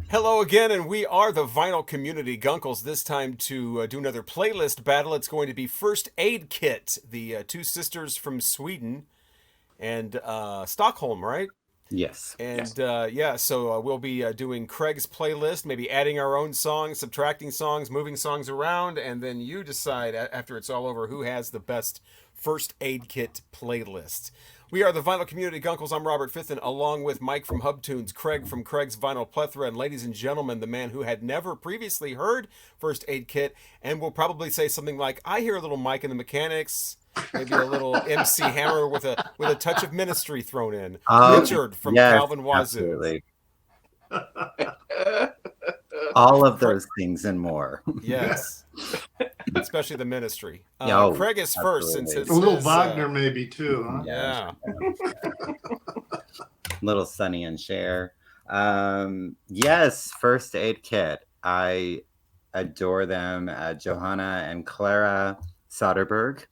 Hello again, and we are the Vinyl Community Guncles. This time to do another playlist battle. It's going to be First Aid Kit, the two sisters from Sweden and Stockholm, right? Yes. And yeah, so we'll be doing Craig's playlist, maybe adding our own songs, subtracting songs, moving songs around, and then you decide after it's all over who has the best First Aid Kit playlist. We are the Vinyl Community Guncles. I'm Robert Fitton, along with Mike from Hubtunes, Craig from Craig's Vinyl Plethora, and ladies and gentlemen, the man who had never previously heard First Aid Kit and will probably say something like, "I hear a little Mike and the Mechanics." Maybe a little MC Hammer with a touch of ministry thrown in. Oh, Richard from yes, Calvin Wazoo. absolutely. All of Craig, those things and more. yes, especially the ministry. Oh, Craig is first since absolutely. it's A little his. Wagner maybe too, huh? Yes, Yeah. little Sonny and Cher. Yes, First Aid Kit. I adore them. Johanna and Clara Soderberg.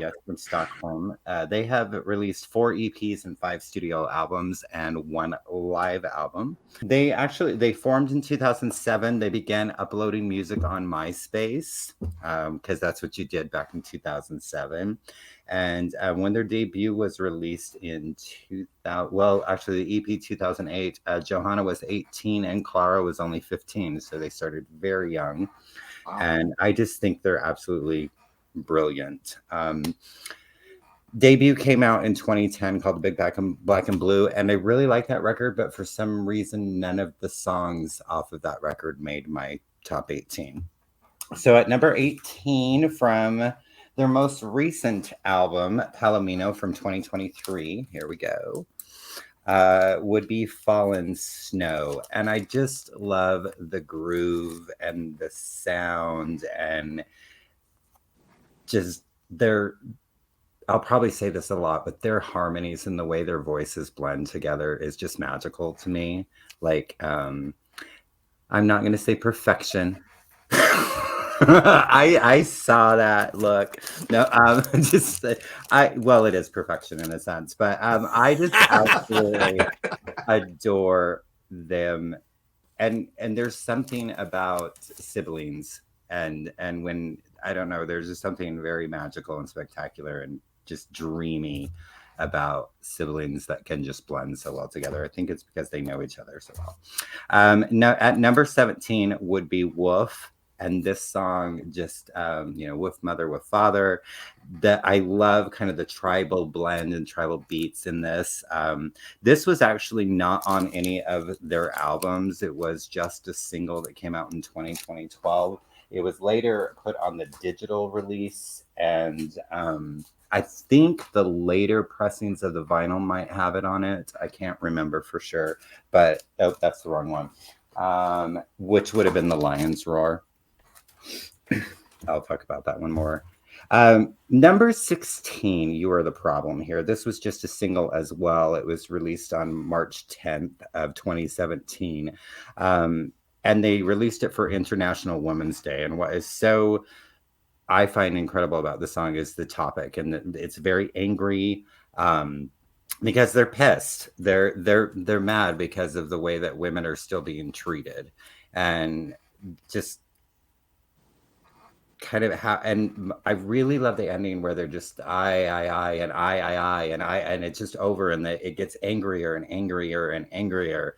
Yes, from Stockholm. They have released 4 EPs and 5 studio albums and 1 live album. They formed in 2007. They began uploading music on MySpace because that's what you did back in 2007. And when their debut was released in 2000, well, actually the EP 2008, Johanna was 18 and Clara was only 15. So they started very young. Wow. And I just think they're absolutely brilliant. Debut came out in 2010 called The Big Black and Blue, and I really like that record, but for some reason, none of the songs off of that record made my top 18. So at number 18 from their most recent album, Palomino from 2023, here we go, would be Fallen Snow. And I just love the groove and the sound and just I'll probably say this a lot, but their harmonies and the way their voices blend together is just magical to me. Like, I'm not going to say perfection. I saw that look. No, just well, it is perfection in a sense, but I just absolutely adore them, and there's something about siblings, and when I don't know, there's just something very magical and spectacular and just dreamy about siblings that can just blend so well together. I think it's because they know each other so well. Now at number 17 would be Wolf. And this song just, Wolf Mother, Wolf Father, that I love kind of the tribal blend and tribal beats in this. This was actually not on any of their albums. It was just a single that came out in 2012. It was later put on the digital release, and I think the later pressings of the vinyl might have it on it. I can't remember for sure, but that's the wrong one. Which would have been The Lion's Roar. I'll talk about that one more. Number 16, You Are the Problem here. This was just a single as well. It was released on March 10th of 2017. And they released it for International Women's Day. And what is so I find incredible about the song is the topic, and it's very angry because they're pissed. They're mad because of the way that women are still being treated, and just kind of how. And I really love the ending where they're just I and and it's just over, and it gets angrier and angrier and angrier,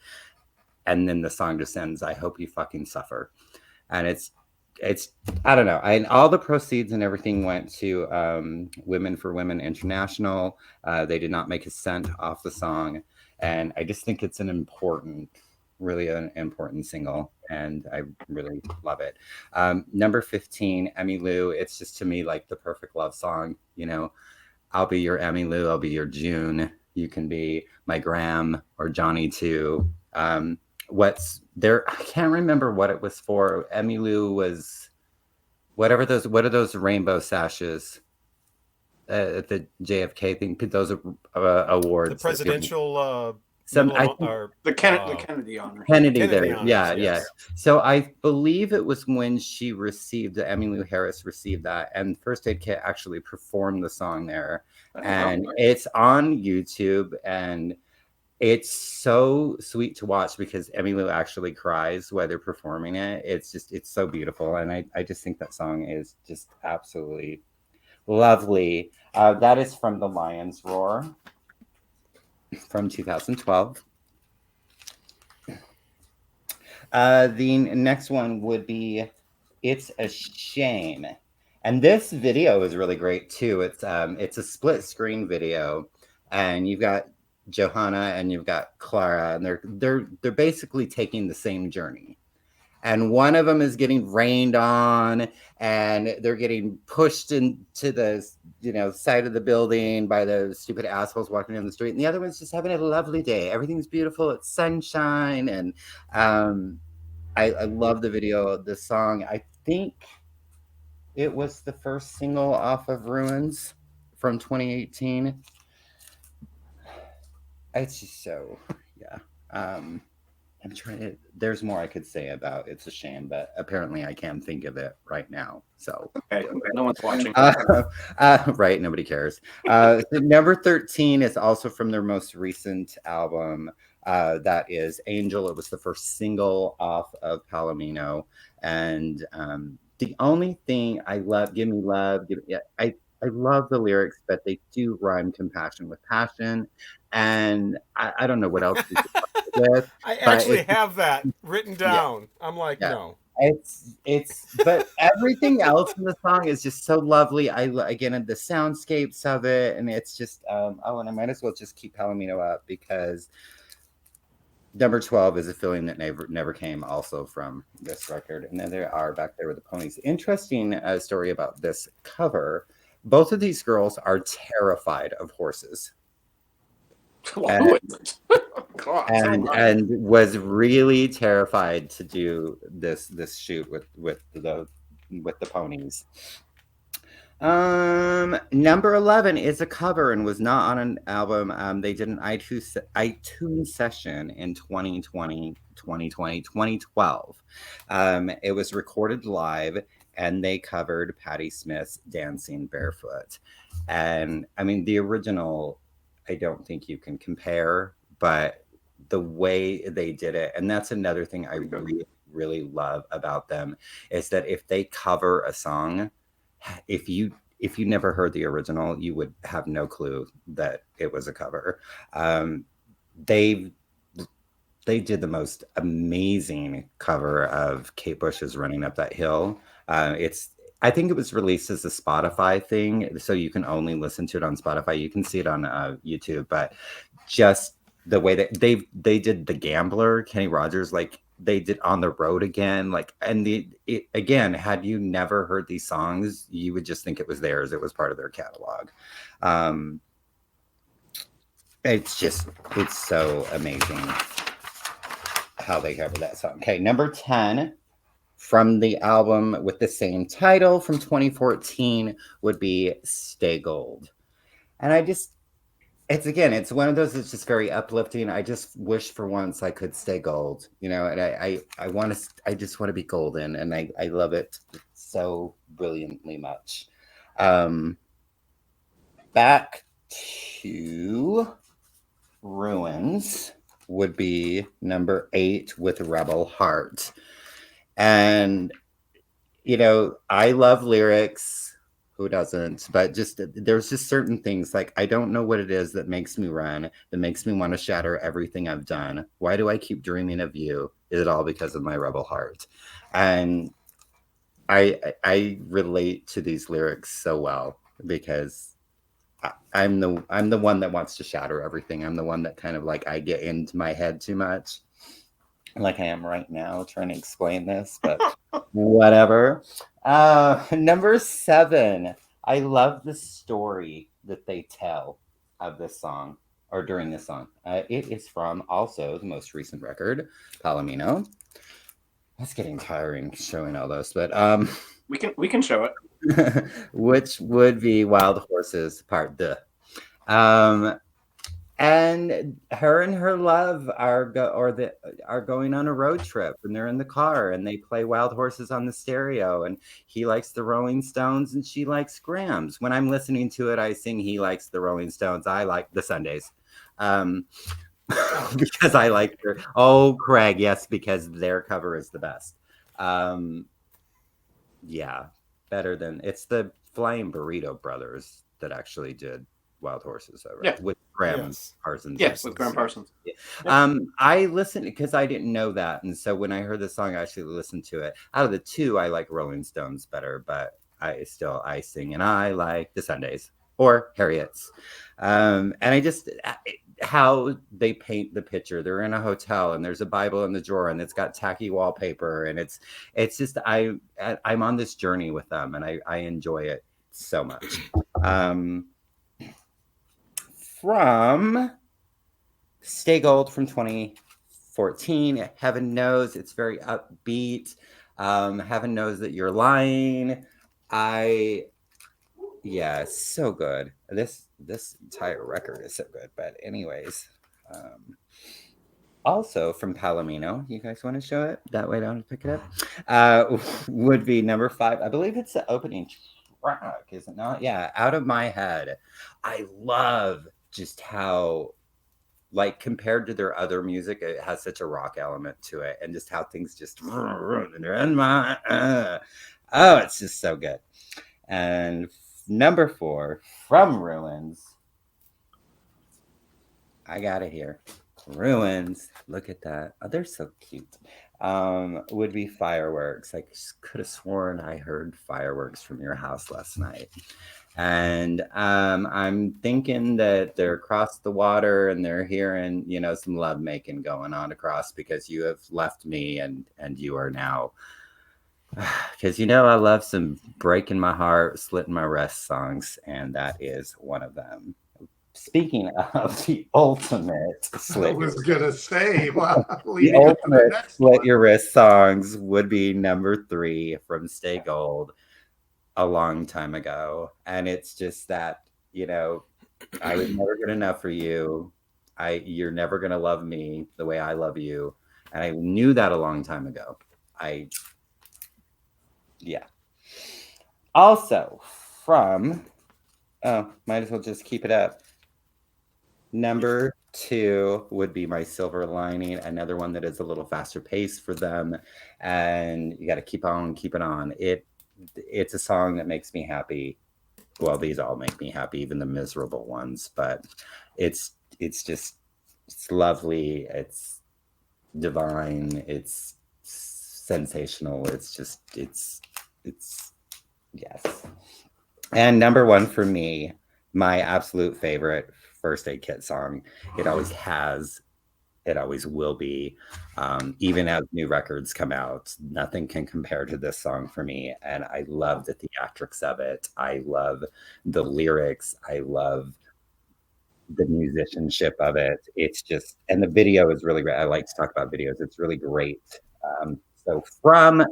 and then the song just ends. I hope you fucking suffer, and it's I don't know. All the proceeds and everything went to Women for Women International. They did not make a cent off the song, and I just think it's really an important single, and I really love it. Number 15, Emmy Lou. It's just to me like the perfect love song. I'll be your Emmy Lou. I'll be your June. You can be my Graham or Johnny too. What's there? I can't remember what it was for. Emmylou was what are those rainbow sashes at the JFK thing? Those awards. The presidential the Kennedy honor. Kennedy there. Honors, Yeah, yes. yeah. So I believe it was when she received Emmylou Harris received that, and First Aid Kit actually performed the song there, and it's on YouTube, and It's so sweet to watch because Emmylou actually cries while they're performing it. It's so beautiful. And I just think that song is just absolutely lovely. That is from The Lion's Roar from 2012. The next one would be It's a Shame. And this video is really great too. It's a split screen video, and you've got Johanna and you've got Clara, and they're basically taking the same journey. And one of them is getting rained on, and they're getting pushed into the side of the building by the stupid assholes walking down the street. And the other one's just having a lovely day. Everything's beautiful. It's sunshine, and I love the video. The song, I think it was the first single off of Ruins from 2018. It's just so, yeah. I'm trying to, there's more I could say about It's a Shame, but apparently I can't think of it right now. So, okay, no one's watching. Right, nobody cares. Number 13 is also from their most recent album. That is Angel. It was the first single off of Palomino. And the only thing I love, Give Me Love, I love the lyrics, but they do rhyme compassion with passion. And I don't know what else we could with. I actually have that written down. Yeah. I'm like, no. But everything else in the song is just so lovely. Again, the soundscapes of it, and it's just and I might as well just keep Palomino up because number 12 is A Feeling That Never Came, also from this record. And then they are Back There with the Ponies. Interesting story about this cover. Both of these girls are terrified of horses. And was really terrified to do this shoot with the ponies. Number 11 is a cover and was not on an album. They did an iTunes session in 2012. It was recorded live, and they covered Patti Smith's Dancing Barefoot. And I mean, the original, I don't think you can compare, but the way they did it, and that's another thing I really, really love about them, is that if they cover a song, if you never heard the original, you would have no clue that it was a cover. They did the most amazing cover of Kate Bush's Running Up That Hill. I think it was released as a Spotify thing, so you can only listen to it on Spotify. You can see it on YouTube, but just the way that they did The Gambler, Kenny Rogers, like they did On the Road Again, like, and again, had you never heard these songs, you would just think it was theirs. It was part of their catalog. It's so amazing how they cover that song. Okay, number 10 from the album with the same title from 2014 would be Stay Gold. And it's one of those that's just very uplifting. I just wish for once I could stay gold, and I just want to be golden, and I love it so brilliantly much. Back to Ruins would be number 8 with Rebel Heart. And, I love lyrics. Who doesn't? But there's just certain things, like, I don't know what it is that makes me run, that makes me want to shatter everything I've done. Why do I keep dreaming of you? Is it all because of my rebel heart? And I relate to these lyrics so well because I'm the one that wants to shatter everything. I'm the one that kind of like, I get into my head too much, like I am right now trying to explain this, but whatever. Number 7, I love the story that they tell of this song, or during this song. It is from also the most recent record, Palomino. That's getting tiring showing all those, but we can show it. Which would be Wild Horses Part 2. And her and her love are going on a road trip, and they're in the car, and they play Wild Horses on the stereo, and he likes the Rolling Stones and she likes Grams. When I'm listening to it, I sing He Likes the Rolling Stones, I like the Sundays. because I like their. Oh, Craig, yes, because their cover is the best. Um, yeah, better than it's the Flying Burrito Brothers that actually did Wild Horses, though, right? Yeah. With Graham Yes. Parsons. Yeah, with Graham Parsons. I listened because I didn't know that, and so when I heard the song, I actually listened to it. Out of the two, I like Rolling Stones better, but I sing and I like the Sundays or Harriet's, and I just how they paint the picture. They're in a hotel and there's a Bible in the drawer and it's got tacky wallpaper and it's just I'm on this journey with them and I enjoy it so much. From Stay Gold from 2014. Heaven knows it's very upbeat. Heaven knows that you're lying. Yeah, it's so good. This entire record is so good. But anyways, also from Palomino, you guys want to show it? That way I don't pick it up. Would be number 5. I believe it's the opening track, is it not? Yeah, Out of My Head. I love just how, like, compared to their other music, it has such a rock element to it, and just how things just oh, it's just so good. And number 4 from Ruins, I got it here. Ruins, look at that. Oh, they're so cute. Would be Fireworks. I could have sworn I heard fireworks from your house last night. And I'm thinking that they're across the water and they're hearing, some love making going on across because you have left me and you are now. Because I love some breaking my heart, slitting my wrist songs, and that is one of them. Speaking of the ultimate I was gonna say, well, the leading up to the ultimate next slit one. your wrist songs would be number 3 from Stay Gold a long time ago. And it's just that, I was never good enough for you. You're never gonna love me the way I love you. And I knew that a long time ago. Yeah. Also from might as well just keep it up. Number 2 would be My Silver Lining, another one that is a little faster pace for them, and you got to keep on keeping on. It's a song that makes me happy. Well, these all make me happy, even the miserable ones, but it's lovely, it's divine, it's sensational, it's yes. And number 1 for me, my absolute favorite First Aid Kit song. It always has, it always will be. Even as new records come out, nothing can compare to this song for me. And I love the theatrics of it. I love the lyrics. I love the musicianship of it. It's just, and the video is really great. I like to talk about videos. It's really great. So from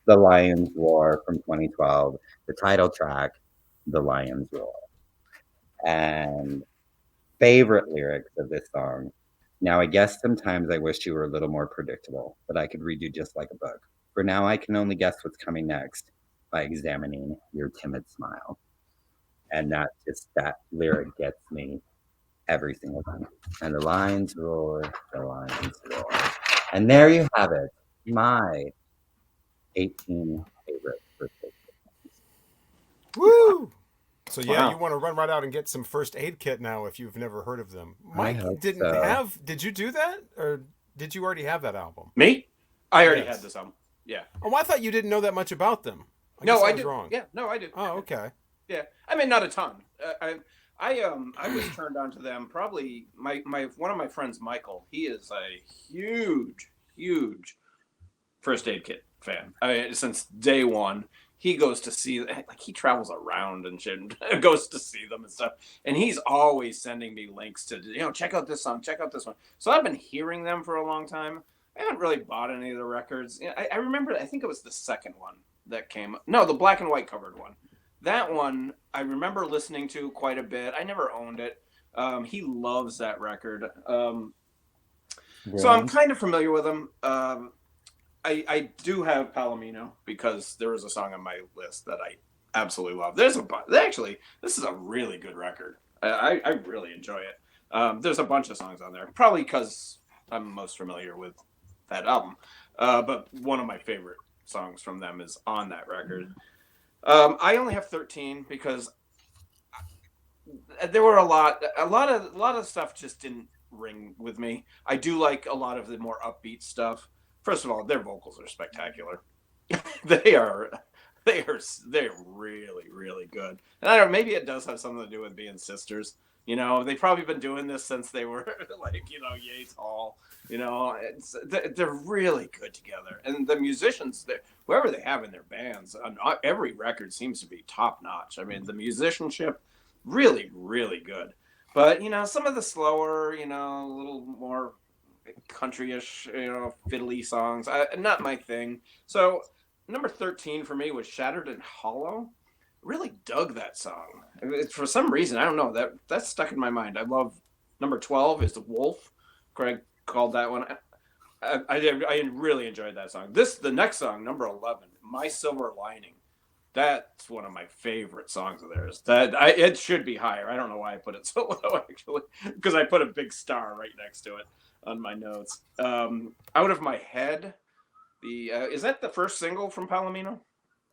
The Lion's Roar from 2012, the title track, The Lion's Roar. And favorite lyrics of this song. Now, I guess sometimes I wish you were a little more predictable, but I could read you just like a book. For now, I can only guess what's coming next by examining your timid smile. And that lyric gets me every single time. And the lines roar, the lines roar. And there you have it, my 18 favorite birthday songs. Woo! So yeah, Wow. you want to run right out and get some First Aid Kit now if you've never heard of them. Mike hope didn't so. have. Did you do that, or did you already have that album? Me? I already Yes. had this album. Yeah. Oh, I thought you didn't know that much about them. No, guess I was did. wrong. Yeah, no, I did. Oh, okay. Yeah, I mean, not a ton. I was turned on to them probably. My one of my friends, Michael. He is a huge First Aid Kit fan. I mean, since day one, he goes to see, like, he travels around and shit, and goes to see them and stuff. And he's always sending me links to, check out this song, check out this one. So I've been hearing them for a long time. I haven't really bought any of the records. I remember, I think it was the second one that came. No, the black and white covered one. That one I remember listening to quite a bit. I never owned it. He loves that record. So I'm kind of familiar with him. I do have Palomino because there was a song on my list that I absolutely love. This is a really good record. I really enjoy it. There's a bunch of songs on there, probably because I'm most familiar with that album. But one of my favorite songs from them is on that record. I only have 13 because there were a lot of stuff just didn't ring with me. I do like a lot of the more upbeat stuff. First of all, their vocals are spectacular. they are they're really really good. And I don't know, maybe it does have something to do with being sisters. They've probably been doing this since they were like, yay tall. They're really good together. And the musicians, whoever they have in their bands, on every record seems to be top notch. I mean, the musicianship, really, really good. But, some of the slower, a little more countryish, fiddly songs, not my thing. So number 13 for me was Shattered and Hollow. Really dug that song. For some reason, I don't know, that's stuck in my mind. I love number 12 is The Wolf. Craig called that one. I really enjoyed that song. The next song, number 11, My Silver Lining. That's one of my favorite songs of theirs. It should be higher. I don't know why I put it so low, actually, because I put a big star right next to it on my notes. Out of My Head. Is that the first single from Palomino?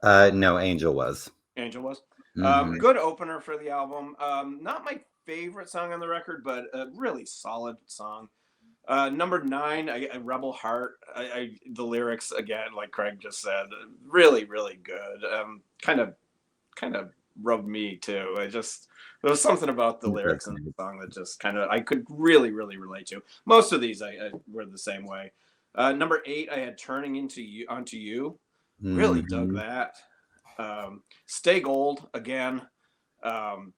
No, Angel was. Angel was. Mhm. Good opener for the album. Not my favorite song on the record, but a really solid song. Number 9, Rebel Heart. The lyrics, again, like Craig just said, really, really good. Kind of rubbed me too. There was something about the lyrics in the song that just I could really, really relate to. Most of these I were the same way. Number 8, I had Turning Onto You. Really dug that. Stay Gold again. The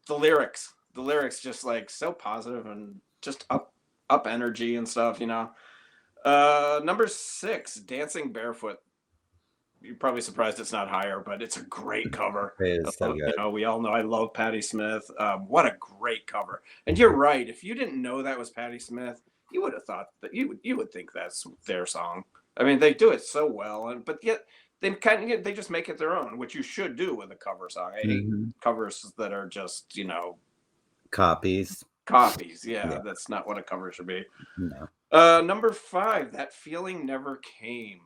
lyrics just like so positive and just up energy and stuff. Number 6, Dancing Barefoot. You're probably surprised it's not higher, but it's a great cover. It is so good. We all know I love Patti Smith. What a great cover! And you're right. If you didn't know that was Patti Smith, you would have thought that you would think that's their song. I mean, they do it so well, but yet they just make it their own, which you should do with a cover song. I hate covers that are just Copies. Yeah, that's not what a cover should be. No. Number 5, That Feeling Never Came.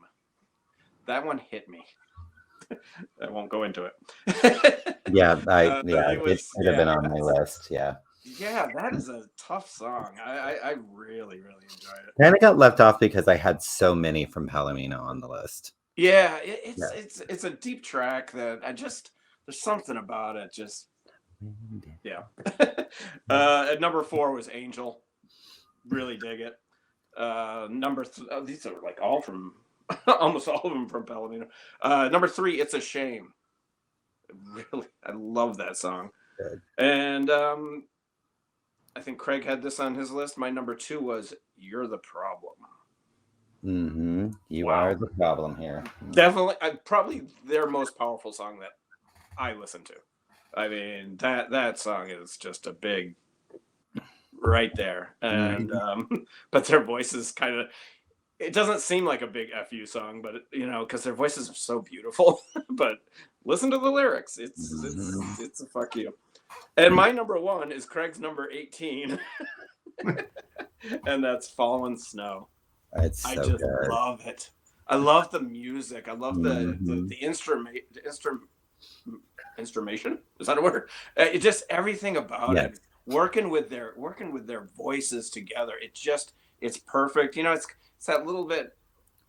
That one hit me. I won't go into it. It should have been on my list. Yeah. Yeah, that is a tough song. I really, really enjoyed it. And it got left off because I had so many from Palomino on the list. Yeah, it's a deep track that there's something about it. Just yeah. At number 4 was Angel. Really dig it. These are like all from almost all of them from Palomino. Number 3, It's a Shame. Really, I love that song. Good. And I think Craig had this on his list. My number 2 was You're the Problem. You are the problem here. Definitely, probably their most powerful song that I listen to. I mean, that song is just a big right there. And but their voices it doesn't seem like a big FU song, but because their voices are so beautiful. But listen to the lyrics. It's a fuck you. And my number 1 is Craig's number 18. And that's Fallen Snow. It's so I just good. love it. I love the music. I love the instrumentation. Is that a word? It just everything about it. Working with their voices together. It's perfect. It's that little bit.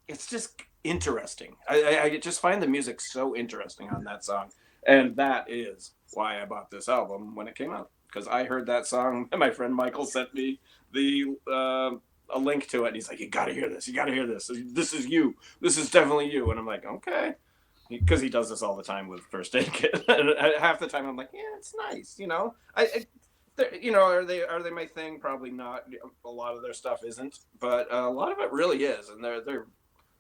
It's just interesting. I just find the music so interesting on that song, and that is why I bought this album when it came out, because I heard that song and my friend Michael sent me a link to it, and he's like, "You got to hear this. You got to hear this. This is you. This is definitely you." And I'm like, "Okay," because he does this all the time with First Aid Kit. And half the time I'm like, "Yeah, it's nice." Are they my thing? Probably not. A lot of their stuff isn't, but a lot of it really is, and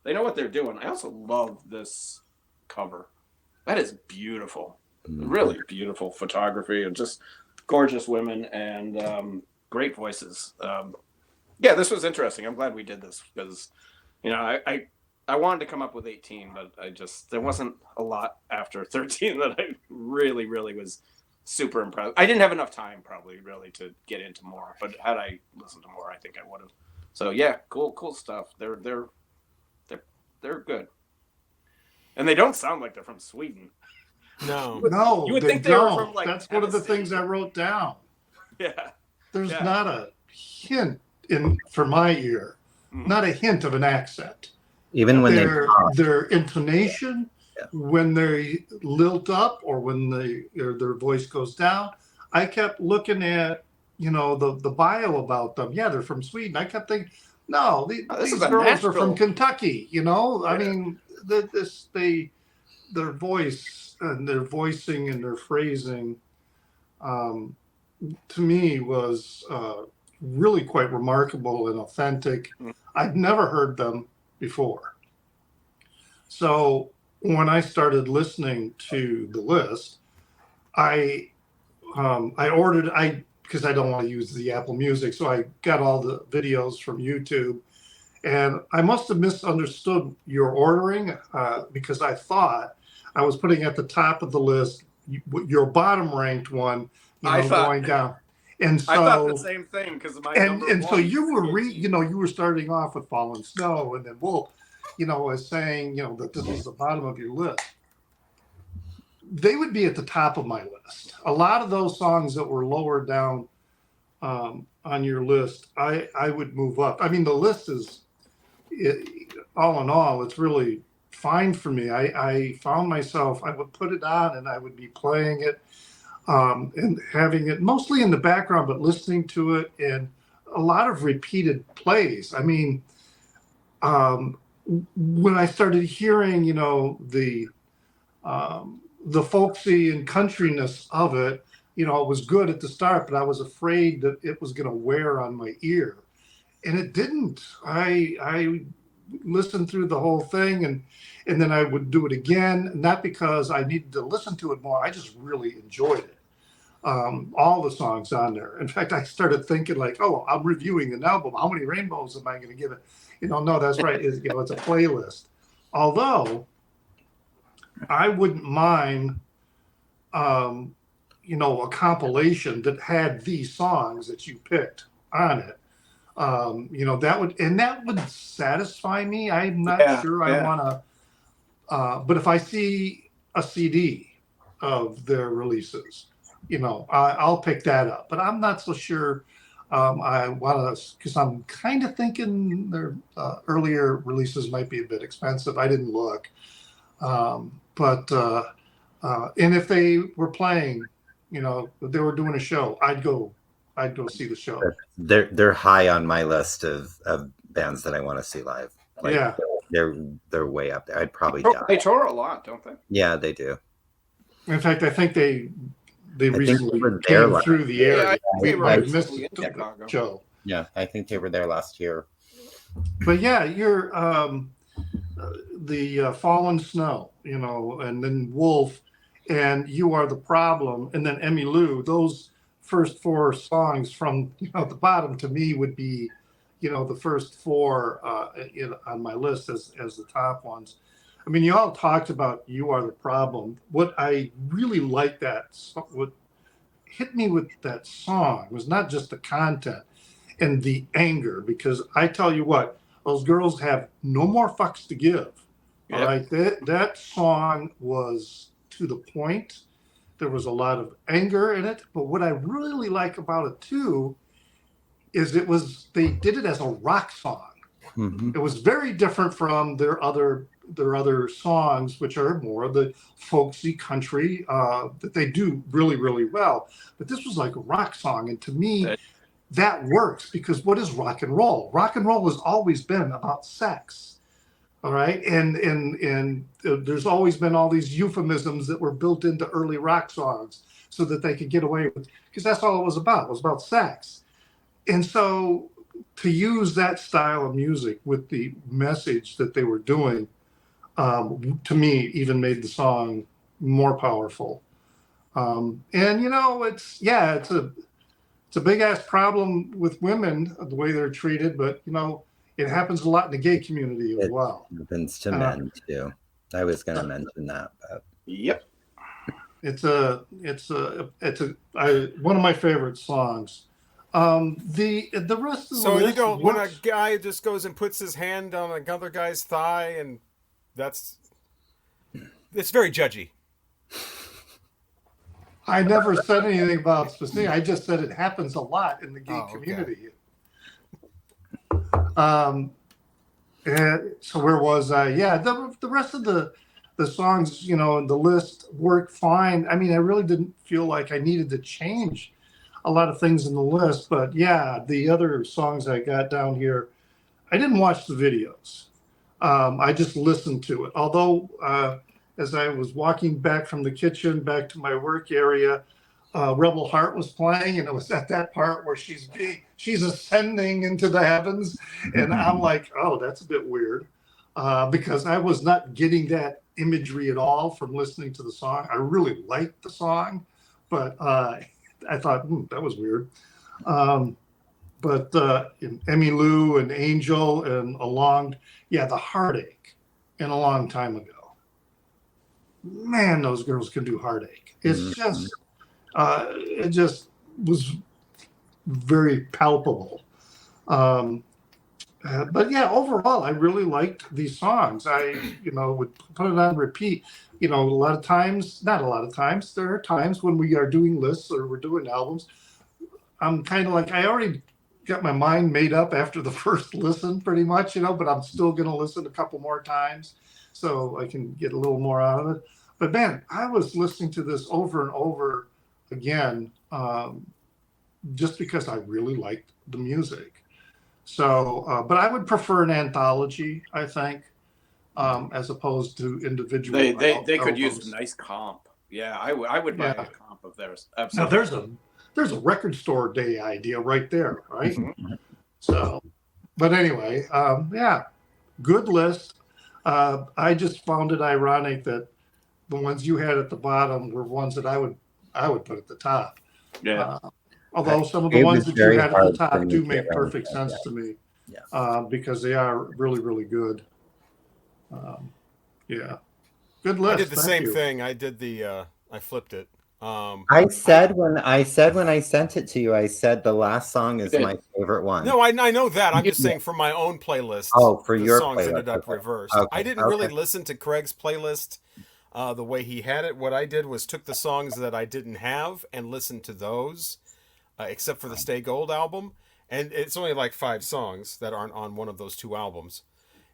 they know what they're doing. I also love this cover. That is beautiful, really beautiful photography, and just gorgeous women and great voices. Yeah, this was interesting. I'm glad we did this because, I wanted to come up with 18, but there wasn't a lot after 13 that I really, really was super impressed. I didn't have enough time probably really to get into more, but had I listened to more, I think I would have. So yeah, cool stuff. They're good, and they don't sound like they're from Sweden. No. No, You would they think they were don't. from, like, That's one of the Tennessee. things I wrote down. Yeah, There's Yeah. not a hint for my ear, Mhm. not a hint of an accent. Even when Their intonation, Yeah. when they lilt up or when their voice goes down, I kept looking at the bio about them. Yeah, they're from Sweden. I kept thinking, no, This these is a girls are from Nashville. Kentucky. I Yeah. mean, their voice and their voicing and their phrasing, to me was really quite remarkable and authentic. Mm. I'd never heard them before. So when I started listening to the list, I ordered because I don't want to use the Apple Music, so I got all the videos from YouTube, and I must have misunderstood your ordering because I thought I was putting at the top of the list your bottom ranked one, going down. And so I thought the same thing because of my number and so one. you were you were starting off with Fallen Snow, and then Wolf, was saying that this is the bottom of your list. They would be at the top of my list. A lot of those songs that were lower down on your list, I would move up. I mean, the list is, all in all, it's really fine for me. I found myself, I would put it on and I would be playing it and having it mostly in the background, but listening to it, and a lot of repeated plays. I mean, when I started hearing, the folksy and countryness of it, it was good at the start, but I was afraid that it was going to wear on my ear, and it didn't. I listened through the whole thing, and then I would do it again, not because I needed to listen to it more. I just really enjoyed it. All the songs on there. In fact, I started thinking like, oh, I'm reviewing an album. How many rainbows am I going to give it? No, that's right. It's a playlist. Although I wouldn't mind, a compilation that had these songs that you picked on it. That would satisfy me. I'm not sure I want to, but if I see a CD of their releases, I'll pick that up. But I'm not so sure I want to, because I'm kind of thinking their earlier releases might be a bit expensive. I didn't look. But and if they were playing, if they were doing a show, I'd go see the show. They're high on my list of bands that I want to see live. Like, yeah, they're way up there. I'd probably They tour a lot, don't they? Yeah, they do. in fact, I think they recently were came there through the air. I think they were I recently missed in the Chicago. show. Yeah, I think they were there last year. But yeah, you're the Fallen Snow, and then Wolf, and You Are the Problem, and then Emmy Lou. Those first four songs from the bottom to me would be, the first four on my list as the top ones. I mean, you all talked about You Are the Problem. What I really liked what hit me with that song was not just the content and the anger, because I tell you what, those girls have no more fucks to give. Yep. All right, that song was to the point. There was a lot of anger in it, but what I really like about it too is they did it as a rock song. Mm-hmm. It was very different from their other songs, which are more of the folksy country that they do really, really well. But this was like a rock song, and to me, that works, because what is rock and roll? Rock and roll has always been about sex. All right, and there's always been all these euphemisms that were built into early rock songs so that they could get away with, because that's all it was about. It was about sex. And so to use that style of music with the message that they were doing, to me, even made the song more powerful. And it's a big ass problem with women, the way they're treated, but it happens a lot in the gay community as well. It happens to men too. I was going to mention that, but Yep. one of my favorite songs. The rest of the So you list don't, when a works. guy just goes and puts his hand on another guy's thigh, and it's very judgy. I never said anything about specific. I just said it happens a lot in the gay Oh, okay. community. So where was I? Yeah, the rest of the songs, in the list work fine. I mean, I really didn't feel like I needed to change a lot of things in the list, but yeah, the other songs I got down here, I didn't watch the videos. I just listened to it. Although, as I was walking back from the kitchen back to my work area, Rebel Heart was playing, and it was at that part where she's ascending into the heavens, and I'm like, oh, that's a bit weird, because I was not getting that imagery at all from listening to the song. I really liked the song, but I thought that was weird. But in Emmy Lou and Angel and the Heartache and A Long Time Ago. Man, those girls can do Heartache. It's just, it just was very palpable. But yeah, overall, I really liked these songs. I, would put it on repeat. Not a lot of times, there are times when we are doing lists or we're doing albums. I'm kind of like, I already got my mind made up after the first listen pretty much, but I'm still going to listen a couple more times so I can get a little more out of it. But man, I was listening to this over and over again, just because I really liked the music. So, but I would prefer an anthology, I think, as opposed to individual. They could use a nice comp. Yeah, I would buy a comp of theirs. Absolutely. Now there's a record store day idea right there, right? So, but anyway, good list. I just found it ironic that the ones you had at the bottom were ones that I would put at the top. Yeah. Although some of the ones that you had at the top do make perfect sense to me, because they are really, really good. Good list. I did the same thing. I did I flipped it. I said when I sent it to you, I said the last song is my favorite one. No, I know that. I'm just saying for my own playlist. Oh, for your songs playlist. Ended up reversed. Okay. I didn't really listen to Craig's playlist the way he had it. What I did was took the songs that I didn't have and listened to those, except for the Stay Gold album. And it's only like 5 songs that aren't on one of those 2 albums.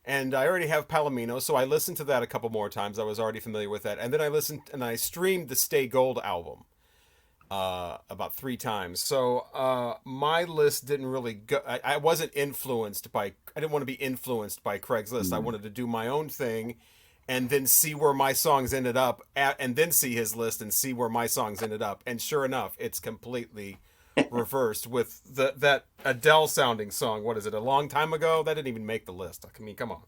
And I already have Palomino, so I listened to that a couple more times. I was already familiar with that. And then I streamed the Stay Gold album about 3 times. So my list didn't really go. I wasn't influenced by. I didn't want to be influenced by Craig's list. I wanted to do my own thing, and then see where my songs ended up, and then see his list and see where my songs ended up. And sure enough, it's completely reversed with that Adele sounding song. What is it? A Long Time Ago? That didn't even make the list. I mean, come on.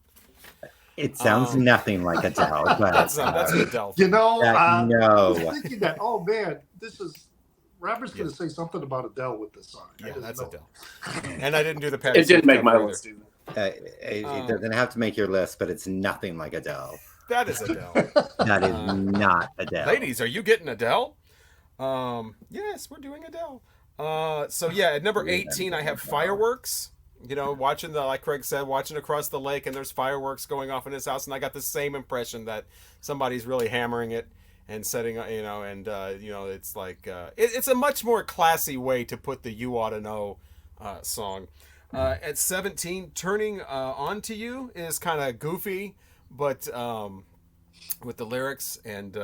It sounds nothing like Adele. But, that's an Adele thing. no. I was thinking that. Oh man, Robert's going to say something about Adele with this song. Yeah, that's Adele. And I didn't do the Patti It didn't Smith make my cover list either. It doesn't have to make your list, but it's nothing like Adele. That is Adele. That is not Adele. Ladies, are you getting Adele? Yes, we're doing Adele. So yeah, at number 18, I have Fireworks. Watching like Craig said, watching across the lake, and there's fireworks going off in his house, and I got the same impression that somebody's really hammering it and setting, it's like it's a much more classy way to put the "You Oughta Know" song. At 17, Turning On to You is kind of goofy, but with the lyrics and.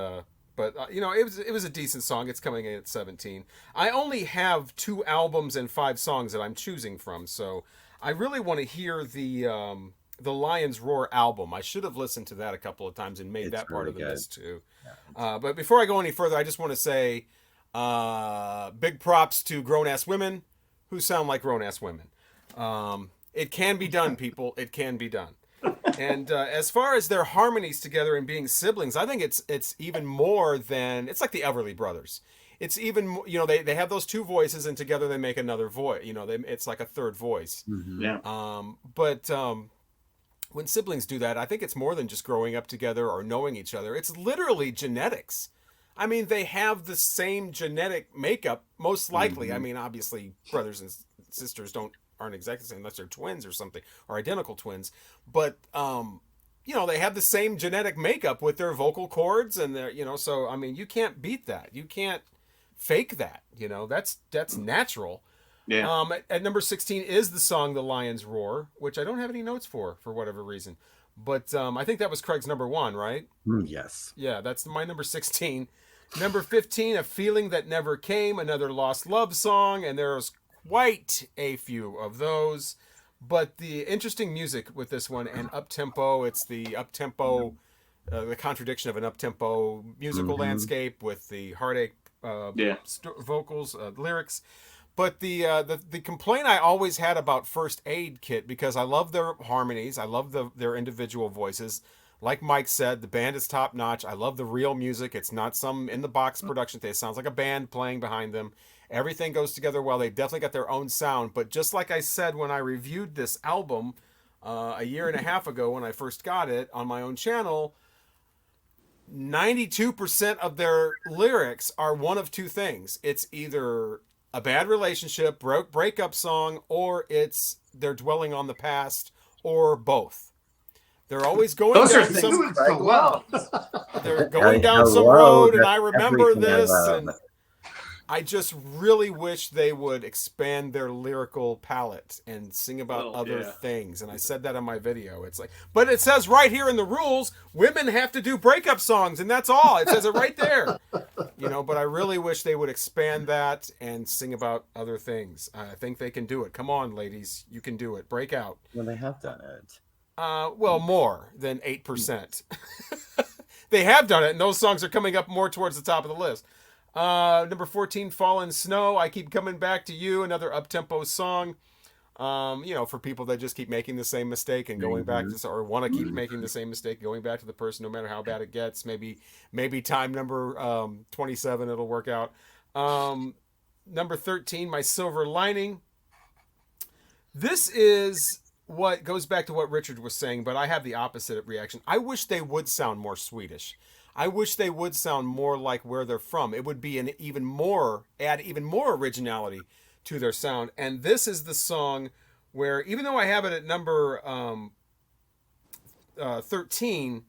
But it was a decent song. It's coming in at 17. I only have 2 albums and 5 songs that I'm choosing from, so I really want to hear the Lion's Roar album. I should have listened to that a couple of times and made that part of the list too. Yeah. But before I go any further, I just want to say big props to grown-ass women who sound like grown-ass women. It can be done, people. It can be done. And as far as their harmonies together and being siblings, I think it's even more than, it's like the Everly Brothers. It's even, they have those 2 voices and together they make another voice. It's like a third voice. Mm-hmm. Yeah. But when siblings do that, I think it's more than just growing up together or knowing each other. It's literally genetics. I mean, they have the same genetic makeup, most likely. I mean, obviously, brothers and sisters aren't exactly the same unless they're twins or something, or identical twins. But they have the same genetic makeup with their vocal cords and their, so I mean, you can't beat that. You can't fake that. That's natural. Yeah. At number 16 is the song "The Lions Roar," which I don't have any notes for whatever reason. But I think that was Craig's number 1, right? Yes. Yeah, that's my number 16. Number 15, "A Feeling That Never Came," another lost love song, and there's quite a few of those. But the interesting music with this one, and up-tempo, it's the up-tempo, the contradiction of an up-tempo musical landscape with the heartache vocals, lyrics. But the complaint I always had about First Aid Kit, because I love their harmonies, I love their individual voices. Like Mike said, the band is top notch. I love the real music. It's not some in the box production thing. It sounds like a band playing behind them. Everything goes together well. They definitely got their own sound. But just like I said when I reviewed this album a year and a half ago when I first got it on my own channel, 92% of their lyrics are one of two things. It's either a bad relationship, breakup song, or they're dwelling on the past, or both. They're always going Those down are things some. Craig loves. They're going down some road, and I remember this, and I just really wish they would expand their lyrical palette and sing about other things. And I said that in my video. It's like, but it says right here in the rules, women have to do breakup songs, and that's all. It says it right there. But I really wish they would expand that and sing about other things. I think they can do it. Come on, ladies, you can do it. Break out. Well, they have done it. Well, more than 8%. They have done it, and those songs are coming up more towards the top of the list. Number 14, "Fallen Snow," I Keep Coming Back to You, another up-tempo song. For people that just keep making the same mistake and going back to, or want to keep making the same mistake, going back to the person no matter how bad it gets. Maybe time number 27, it'll work out. Number 13, "My Silver Lining." This is what goes back to what Richard was saying, but I have the opposite reaction. I wish they would sound more Swedish. I wish they would sound more like where they're from. It would be add even more originality to their sound. And this is the song where, even though I have it at number 13,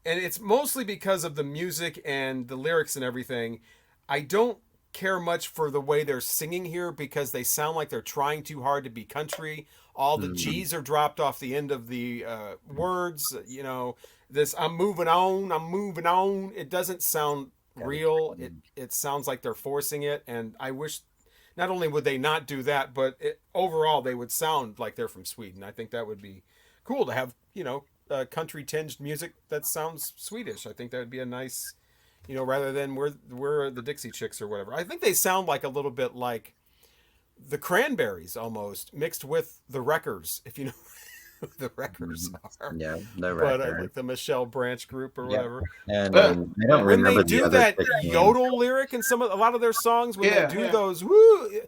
and it's mostly because of the music and the lyrics and everything, I don't care much for the way they're singing here, because they sound like they're trying too hard to be country. All the G's are dropped off the end of the words. This "I'm moving on." It doesn't sound real. It sounds like they're forcing it. And I wish not only would they not do that, but overall they would sound like they're from Sweden. I think that would be cool to have, country tinged music that sounds Swedish. I think that would be a nice, rather than we're the Dixie Chicks or whatever. I think they sound like a little bit like the Cranberries almost, mixed with the Wreckers, if you know who the Wreckers are. Yeah, the But Wreckers. like the Michelle Branch group or whatever. And But I don't when remember they the do other that 16. yodel lyric in a lot of their songs, when Yeah, they do yeah. those woo,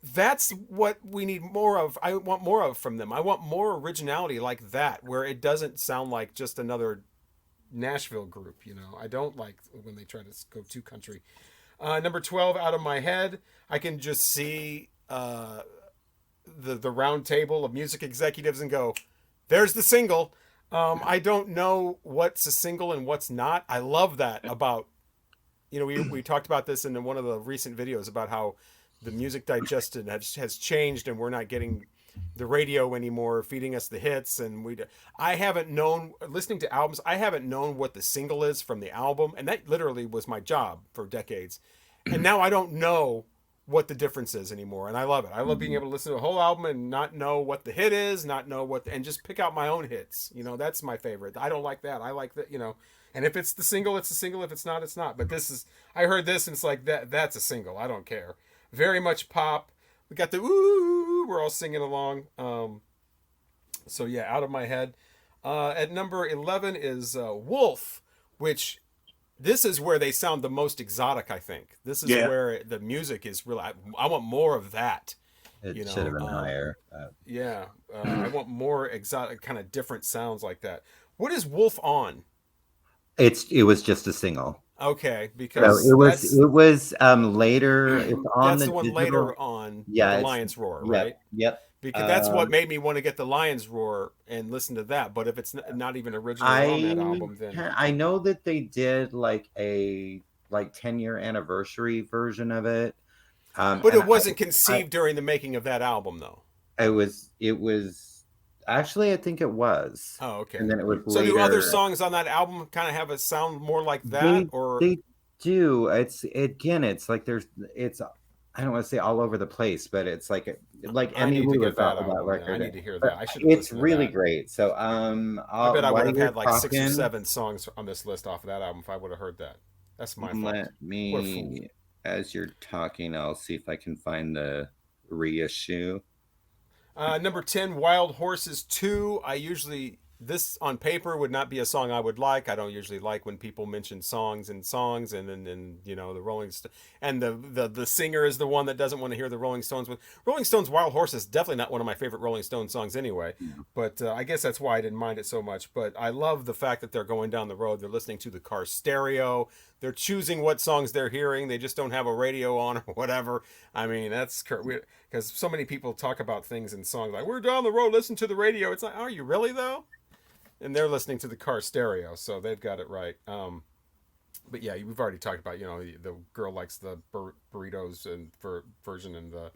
that's what we need more of. I want more of from them. I want more originality like that, where it doesn't sound like just another Nashville group. I don't like when they try to go too country. Number 12, "Out of My Head." I can just see the round table of music executives and go, there's the single. I don't know what's a single and what's not. I love that about, we talked about this in one of the recent videos about how the music digestion has changed, and we're not getting the radio anymore feeding us the hits. And I haven't known, listening to albums, I haven't known what the single is from the album. And that literally was my job for decades. And now I don't know what the difference is anymore. And I love it. I love being able to listen to a whole album and not know what the hit is, and just pick out my own hits. That's my favorite. I don't like that. I like that, and if it's the single, it's a single. If it's not, it's not. But I heard this and it's like that's a single. I don't care. Very much pop. We got the ooh, we're all singing along. So yeah, "Out of My Head." At number 11 is "Wolf," which this is where they sound the most exotic, I think. This is where the music is really, I want more of that. It should have been higher. I want more exotic, kind of different sounds like that. What is Wolf on? It was just a single. Okay, So because it was later. It's on that's the the one digital. later on with Yeah, the it's Lion's Roar, yep, right? yep. Because that's what Um, made me want to get the Lion's Roar and listen to that. But if it's not even originally on that album, then I know that they did like a 10-year anniversary version of it. but And it wasn't I conceived during the making of that album, though. it was actually I think it was, Oh, okay. and then it was So do other later. songs on that album kind of have a sound more like that, They or they do. It's again. It's like it's. I don't want to say all over the place, but it's like I Emmy need to Lewis get that off of that album? Then I record. need to hear But that. I should have it's listened to really that. great. So I bet I would while have you're had like 6 or 7 talking, songs on this list off of that album if I would have heard that. That's my fault. let What a fool. me as you're talking, I'll see if I can find the reissue. Number 10, Wild Horses 2. This on paper would not be a song I would like. I don't usually like when people mention songs and then the Rolling Stones. And the singer is the one that doesn't want to hear the Rolling Stones. With Rolling Stones, Wild Horses is definitely not one of my favorite Rolling Stones songs anyway. But I guess that's why I didn't mind it so much. But I love the fact that they're going down the road. They're listening to the car stereo. They're choosing what songs they're hearing. They just don't have a radio on or whatever. I mean, that's because so many people talk about things in songs like, we're down the road, listen to the radio. It's like, are you really though? And they're listening to the car stereo, so they've got it right. But yeah, we've already talked about, the girl likes the burritos and version, and the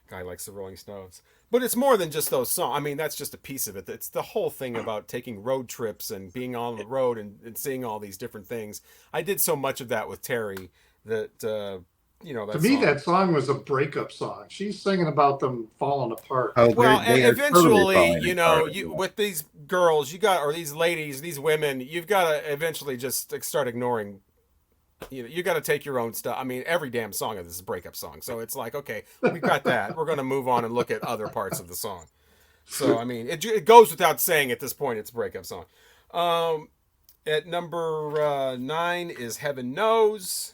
guy likes the Rolling Stones. But it's more than just those songs. I mean, that's just a piece of it. It's the whole thing about taking road trips and being on the road and seeing all these different things. I did so much of that with Terry that that To me, song. that song was a breakup song. She's singing about them falling apart. Oh, Well, they are totally eventually, falling apart. with these girls, or these ladies, these women, you've got to eventually just start ignoring. You got to take your own stuff. I mean, every damn song of this is a breakup song, so it's like, okay, we got that. We're going to move on and look at other parts of the song. So, I mean, it goes without saying at this point, it's a breakup song. At number 9 is Heaven Knows.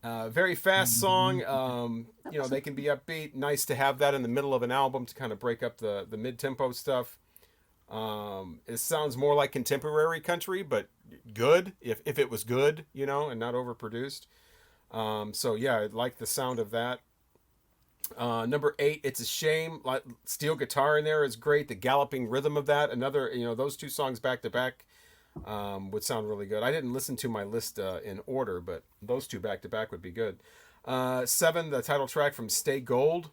Very fast song. They can be upbeat. Nice to have that in the middle of an album to kind of break up the mid-tempo stuff. It sounds more like contemporary country, but good if it was good, and not overproduced. So yeah, I like the sound of that. Number 8, It's a Shame. Like, steel guitar in there is great. The galloping rhythm of that. Another, those two songs back to back would sound really good. I didn't listen to my list in order, but those two back to back would be good. 7, the title track from Stay Gold.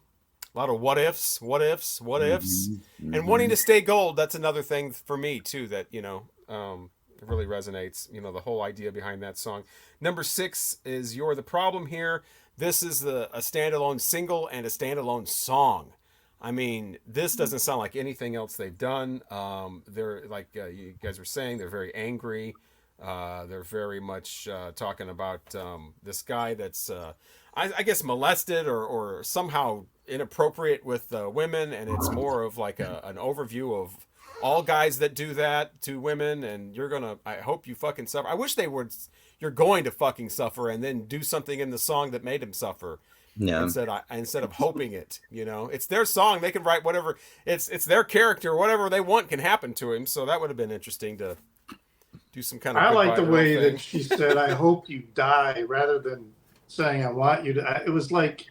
A lot of what ifs, what ifs, what ifs, and wanting to stay gold. That's another thing for me too that really resonates. The whole idea behind that song. Number 6 is You're the Problem Here. This is a standalone single and a standalone song. I mean, this doesn't sound like anything else they've done. They're like you guys were saying, they're very angry. They're very much talking about this guy that's, I guess, molested or somehow inappropriate with women, and it's more of like an overview of all guys that do that to women, and I hope you fucking suffer. I wish they would. You're going to fucking suffer, and then do something in the song that made him suffer. Yeah. Instead of hoping it, it's their song. They can write whatever. It's their character. Whatever they want can happen to him. So that would have been interesting to do some kind of. I like the goodbye way girl thing. that she said, "I hope you die," rather than saying, "I want you to." It was like,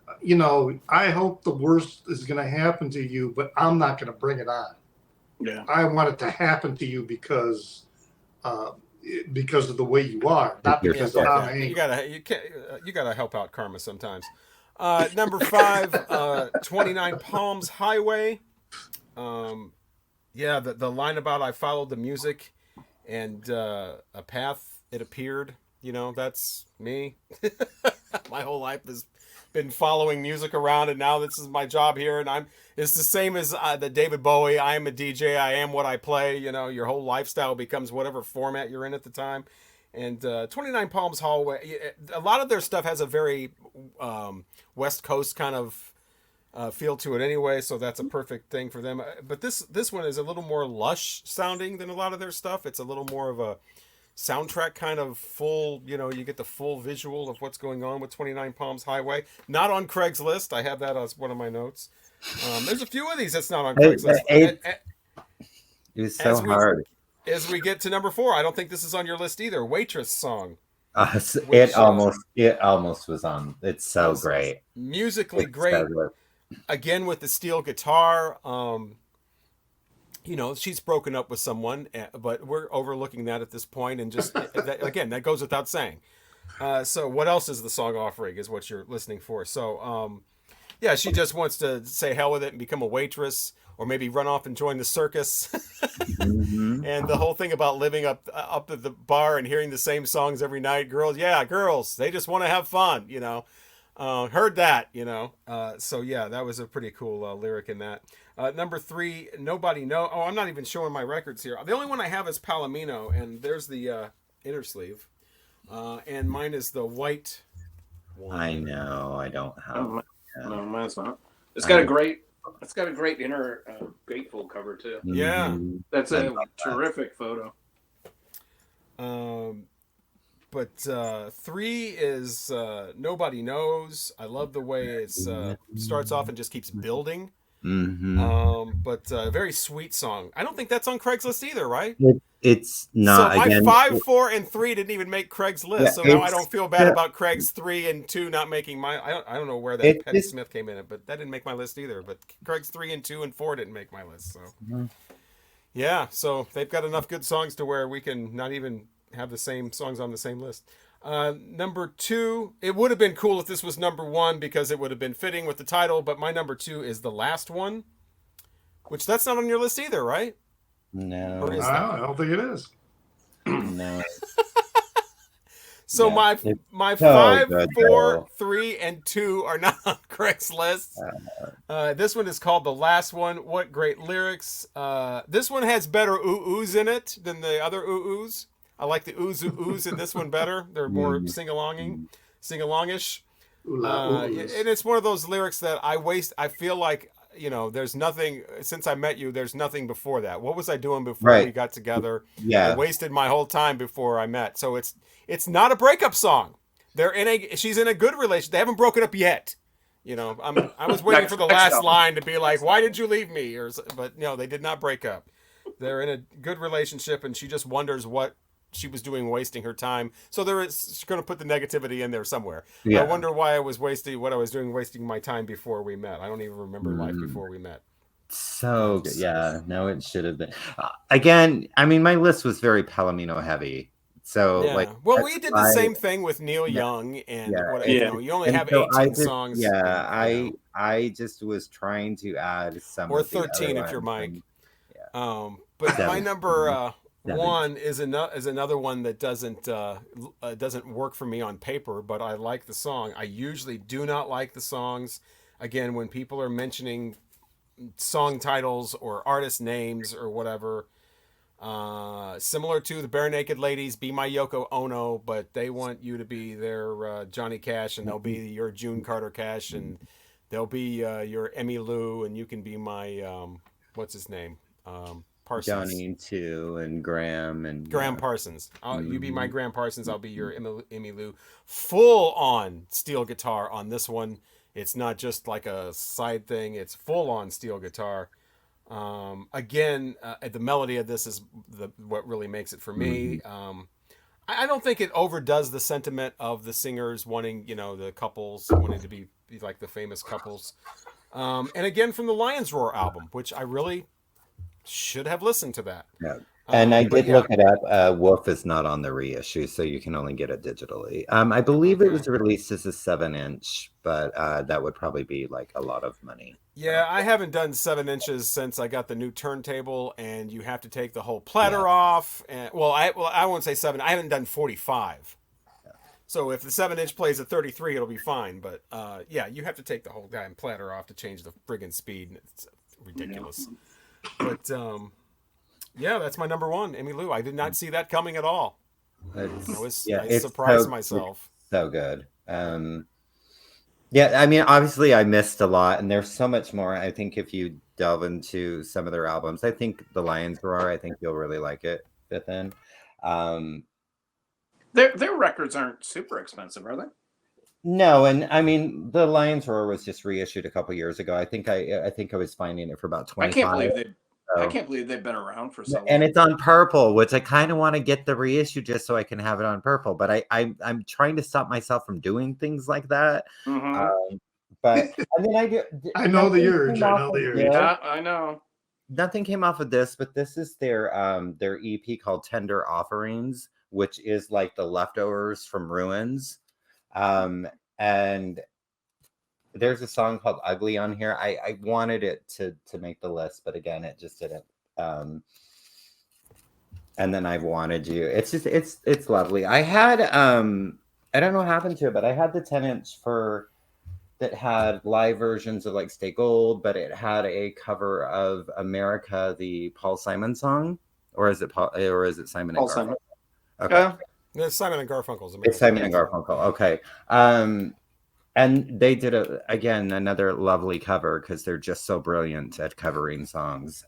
I hope the worst is going to happen to you, but I'm not going to bring it on. Yeah. I want it to happen to you because of the way you are, not because Yeah, I'm angry. You gotta help out karma sometimes. Number 5, 29 Palms Highway. The line about I followed the music and a path it appeared. That's me. My whole life has been following music around, and now this is my job here, and it's the same as the David Bowie. I am a DJ. I am what I play. Your whole lifestyle becomes whatever format you're in at the time. And 29 Palms Hallway, a lot of their stuff has a very West Coast kind of feel to it anyway, so that's a perfect thing for them. But this one is a little more lush sounding than a lot of their stuff. It's a little more of a soundtrack kind of full, you get the full visual of what's going on with 29 Palms Highway. Not on Craig's list. I have that as one of my notes. There's a few of these that's not on Craig's list. It was so hard. As we get to number 4, I don't think this is on your list either. Waitress song. which, it almost was on. It's so great. Musically It's great. so good. Again with the steel guitar. You know, she's broken up with someone, but we're overlooking that at this point, and just again, that goes without saying. So what else is the song offering is what you're listening for. So yeah, she just wants to say hell with it and become a waitress, or maybe run off and join the circus. Mhm. And the whole thing about living up at the bar and hearing the same songs every night. Girls, they just want to have fun, you know. Heard that, you know. So yeah, that was a pretty cool lyric in that. Number 3, Nobody Know. Oh, I'm not even showing my records here. The only one I have is Palomino, and there's the inner sleeve. And mine is the white one. I know. I don't have. No, mine's not. It's got a great inner gatefold cover too. Yeah. Mhm. That's I a love that. terrific photo. But 3 is Nobody Knows. I love the way it starts off and just keeps building. But a very sweet song. I don't think that's on Craigslist either, right? It's not. So my again, 5, 4, and 3 didn't even make Craig's list. Yeah, So now I it's- don't feel bad about Craig's 3 and 2 not making my. I don't know where that It's Patti just- Smith came in, but that didn't make my list either. But Craig's 3 and 2 and 4 didn't make my list. So yeah, so they've got enough good songs to where we can not even have the same songs on the same list. Number 2, it would have been cool if this was number 1 because it would have been fitting with the title. But my number 2 is The Last One, which that's not on your list either, right? No. Or is that? I don't think it is. No. So Yeah, my it's so 5, good, 4, though. 3, and 2 are not on Craig's list. This one is called The Last One. What great lyrics. This one has better ooh-oohs in it than the other ooh-oohs. I like the oohs in this one better. They're more sing-alongish. And it's one of those lyrics that I feel like, you know, there's nothing, since I met you, there's nothing before that. What was I doing before Right. we got together? Yeah. I wasted my whole time before I met. So it's not a breakup song. She's in a good relationship. They haven't broken up yet. You know, I was waiting for the last line to be like, "Why did you leave me?" But no, they did not break up. They're in a good relationship, and she just wonders what she was doing, wasting her time. So she's going to put the negativity in there somewhere. Yeah. I wonder why I was wasting my time before we met. I don't even remember life before we met. So good. Yeah. No, it should have been. Again, I mean, my list was very Palomino heavy. So Yeah. like, Well, we did the same thing with Neil Young, and you know, you only and have so 18 songs. Yeah, you know, I just was trying to add some or of the 13 other if you're ones, Mike. and- But my Seven. number 7. 1 is another one that doesn't work for me on paper, but I like the song. I usually do not like the songs. Again, when people are mentioning song titles or artist names or whatever, similar to the Bare Naked Ladies, Be My Yoko Ono, but they want you to be their Johnny Cash, and they'll be your June Carter Cash, and they'll be your Emmy Lou, and you can be my what's his name, Parsons. Johnny too, and Graham Parsons. You be my Graham Parsons. I'll be your Emmy Lou. Full on steel guitar on this one. It's not just like a side thing. It's full on steel guitar. Again, the melody of this is what really makes it for me. I don't think it overdoes the sentiment of the singers wanting, you know, the couples wanting to be like the famous couples. And again, from the Lion's Roar album, which I really should have listened to that. Yeah. And I did yeah. look it up. Wolf is not on the reissue, so you can only get it digitally. I believe it was released as a 7-inch, but that would probably be like a lot of money. Yeah, I haven't done 7 inches since I got the new turntable, and you have to take the whole platter off. And I won't say 7. I haven't done 45. So if the 7-inch plays at 33, it'll be fine. But yeah, you have to take the whole damn platter off to change the friggin' speed. It's ridiculous. But yeah, that's my number 1, Emmy Lou. I did not see that coming at all. I surprised myself. So good. Yeah, I mean, obviously I missed a lot, and there's so much more. I think if you delve into some of their albums, I think The Lion's Roar, I think you'll really like it, Fifth End. Their records aren't super expensive, are they? No, and I mean, The Lion's Roar was just reissued a couple years ago. I think I was finding it for about 25. I can't believe I So, can't believe they've been around for so long. and it's on purple, which I kind of want to get the reissue just so I can have it on purple. But I'm trying to stop myself from doing things like that. Mhm. But I mean, I know the nothing urge. came I off know of the urge. this. Yeah, I know. Nothing came off of this, but this is their EP called Tender Offerings, which is like the leftovers from Ruins. And there's a song called Ugly on here. I wanted it to make the list, but again, it just didn't. And then I've wanted you. It's just it's lovely. I had I don't know what happened to it, but I had the 10-inch for that had live versions of like Stay Gold, but it had a cover of America, the Paul Simon song, or is it Simon and Paul Simon. Garfunkel? Okay. Yeah. It's Simon and Garfunkel's America. It's Simon and Garfunkel. Okay. And they did again another lovely cover because they're just so brilliant at covering songs.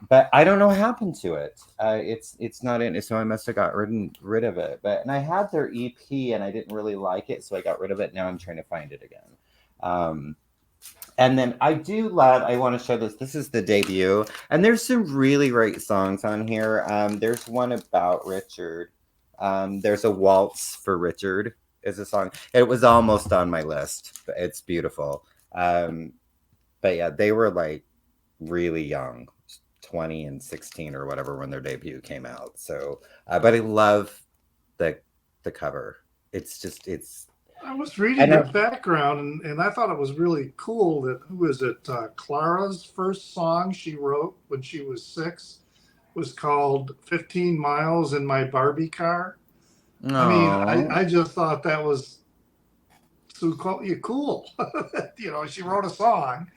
But I don't know what happened to it. It's not in it, so I must have got rid of it. And I had their EP and I didn't really like it, so I got rid of it. Now I'm trying to find it again. And then I want to show this. This is the debut, and there's some really great songs on here. There's one about Richard. There's a Waltz for Richard is a song. It was almost on my list, but it's beautiful. But yeah, they were like really young, 20 and 16 or whatever when their debut came out. So, but I love the cover. I was reading the background, and I thought it was really cool that Clara's first song she wrote when she was 6 was called 15 Miles in My Barbie Car. Aww. I mean, I just thought that was so cool. She wrote a song,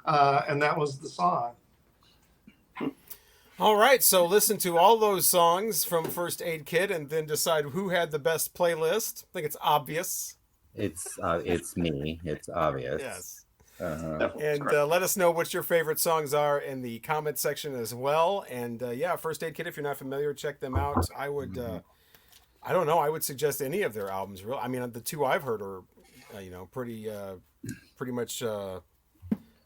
and that was the song. All right, so listen to all those songs from First Aid Kit and then decide who had the best playlist. I think it's obvious. It's me. It's obvious. Yes. Uh-huh. And let us know what your favorite songs are in the comment section as well. And First Aid Kit, if you're not familiar, check them out. I would, I don't know, I would suggest any of their albums. I mean, the two I've heard are, pretty much, a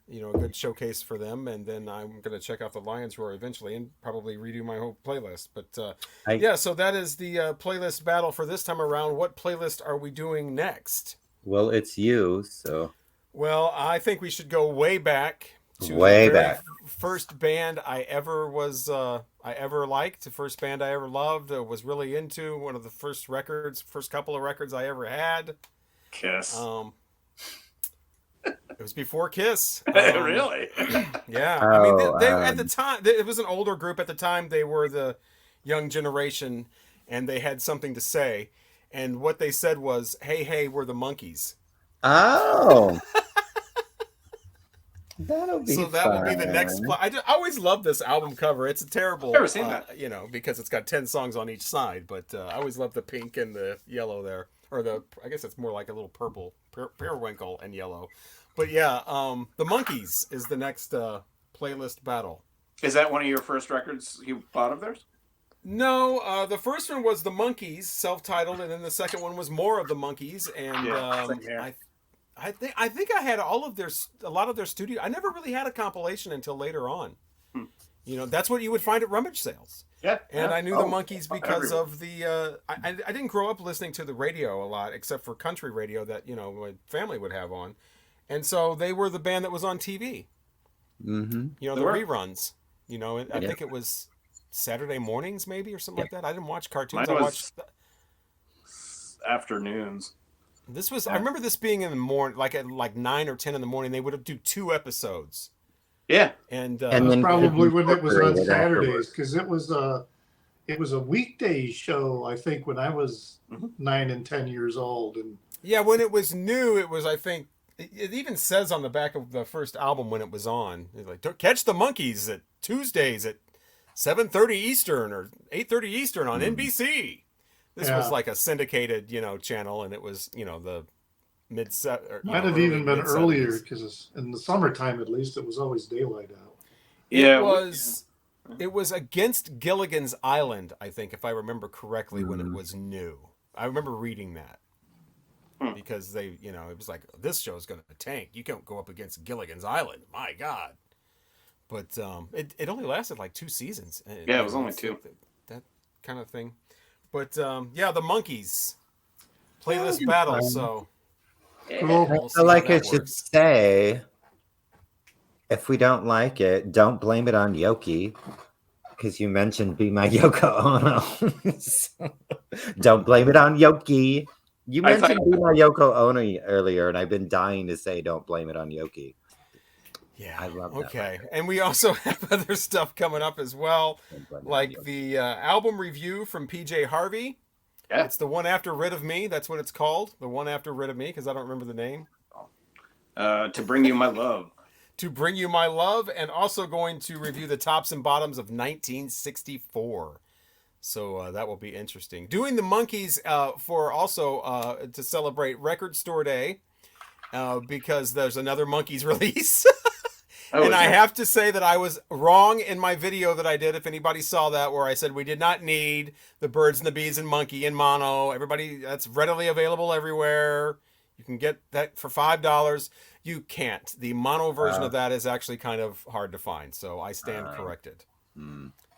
good showcase for them. And then I'm going to check out the Lions Roar eventually and probably redo my whole playlist. But so that is the playlist battle for this time around. What playlist are we doing next? Well, it's you, so. Well, I think we should go way back to first band I ever liked, the first band I ever loved, was really into, one of the first couple of records I ever had. Kiss. It was before Kiss. Really? Yeah. I mean, they at the time, it was an older group at the time. They were the young generation, and they had something to say. And what they said was, hey, we're the Monkees. Oh. That'll be so that will be the next. I always love this album cover. It's a terrible, I've never seen that. Because it's got 10 songs on each side. But I always love the pink and the yellow there, or I guess it's more like a little purple, periwinkle and yellow. But yeah, the Monkees is the next playlist battle. Is that one of your first records you bought of theirs? No, the first one was the Monkees, self-titled, and then the second one was More of the Monkees, and I think I had a lot of their studio. I never really had a compilation until later on. That's what you would find at rummage sales. Yeah, and I knew the Monkees because of the. I didn't grow up listening to the radio a lot, except for country radio that my family would have on, and so they were the band that was on TV. Mm-hmm. The reruns. I think it was Saturday mornings maybe or something like that. I didn't watch cartoons. I watched afternoons. This was I remember this being in the morning, like at 9 or 10 in the morning. They would do 2 episodes. Yeah, and then probably when it was on Saturdays, because it was a weekday show. I think when I was 9 and 10 years old, and when it was new, it was it even says on the back of the first album when it was on. It's like, catch the Monkees at Tuesdays at 7:30 Eastern or 8:30 Eastern on NBC. This was like a syndicated, channel, and it was, the might have even been earlier because in the summertime, at least, it was always daylight out. Yeah, it was against Gilligan's Island, I think, if I remember correctly, when it was new. I remember reading that because they, it was like, this show's going to tank. You can't go up against Gilligan's Island. My God. But it only lasted like 2 seasons. Yeah, it was only 2. That kind of thing. But yeah, the Monkees playlist battle. So Cool. we'll I see feel like how I that should works. say, if we don't like it, don't blame it on Yoki, because you mentioned "Be My Yoko Ono." So, don't blame it on Yoki. You I thought- mentioned "Be My Yoko Ono" earlier, and I've been dying to say, "Don't blame it on Yoki." Yeah. I love that Okay. record. And we also have other stuff coming up as well, Don't blame it on like Yoki. the album review from PJ Harvey. Yeah. It's the one after Rid of Me. That's what it's called. The one after Rid of Me, because I don't remember the name. To Bring You My Love. To Bring You My Love, and also going to review the tops and bottoms of 1964. So that will be interesting. Doing the Monkees for also to celebrate Record Store Day, because there's another Monkees release. Oh, And is I there? have to say that I was wrong in my video that I did, if anybody saw that, where I said we did not need the Birds and the Bees and Monkey in mono. Everybody, that's readily available everywhere. You can get that for $5. You can't. The mono version of that is actually kind of hard to find. So I stand corrected.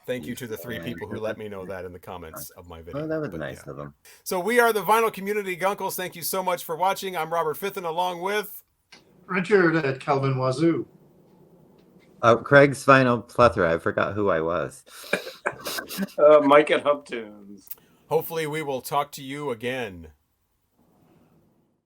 Thank you to the 3 people who let me know that in the comments of my video. Oh, that was But, nice yeah. of them. So we are the Vinyl Community Guncles. Thank you so much for watching. I'm Robert Fitton, along with Richard at Calvin Wazoo. Oh, Craig's Final Plethora. I forgot who I was. Mike at Hub Tunes. Hopefully we will talk to you again.